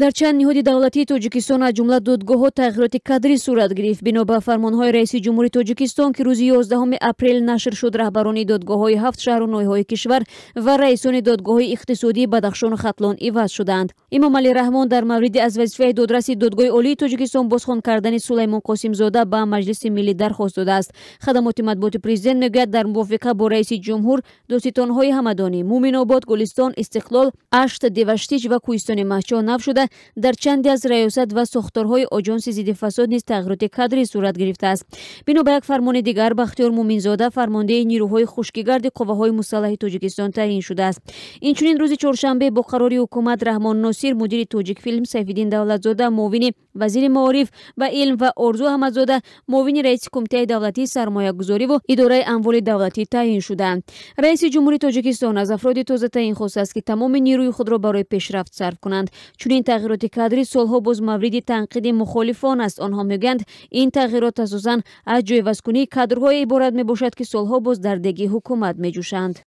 дар чанд ниҳоди давлатии Тоҷикистон аз ҷумла додгоҳҳо тағйироти кадрӣ сурат гирифт. Бино ба фармонҳои раиси ҷумҳури Тоҷикистон ки рӯзи 11 апрел нашр шуд, раҳбарони додгоҳҳои 7 шаҳру ноҳияҳои кишвар ва раисони додгоҳҳои иқтисодии Бадахшону Хатлон иваз шуданд. Эмомалӣ Раҳмон дар мавриди аз вазифаи додраси Додгоҳи олии Тоҷикистон бозхон кардани Сулаймон Қосимзода ба Маҷлиси миллӣ дархост додааст. Хадамоти матбуоти президент мегӯяд, дар мувофиқа бо раиси ҷумҳур доститонҳои ҳамадонӣ Муминобод, Гулистон, Истиқлол, Ашт, Деваштич ва Кӯҳистони Маҳчо нав шуда, дар чанде аз раёсат ва сохторҳои Оҷонси зиддифасод низ тағйироти кадрӣ сурат гирифтааст. Бино ба як фармони дигар, Бахтиёр Муминзода фармондеҳи нирӯҳои хушкигарди Қувваҳои мусаллаҳи Тоҷикистон таъин шудааст. Инчунин рӯзи чоршанбе бо қарори ҳукумат Раҳмон Носир, мудири Тоҷикфилм, Сайфиддин Давлатзода, муовини вазири маориф ва илм ва Орзу Аҳмадзода, муовини раиси Кумитаи давлатии сармоягузорӣ ва идораи амволи давлатӣ таъин шуданд. Раиси ҷумҳури Тоҷикистон аз афроди тоза таъин хостааст, ки тамоми нирӯи худро барои пешрафт сарф кунанд. Чунин тағйироти кадрӣ солҳо боз мавриди танқиди мухолифон аст. Онҳо мегӯянд, ин тағйирот асосан аз ҷойвазкунии кадрҳое иборат мебошад, ки солҳо боз дар деги ҳукумат меҷӯшанд.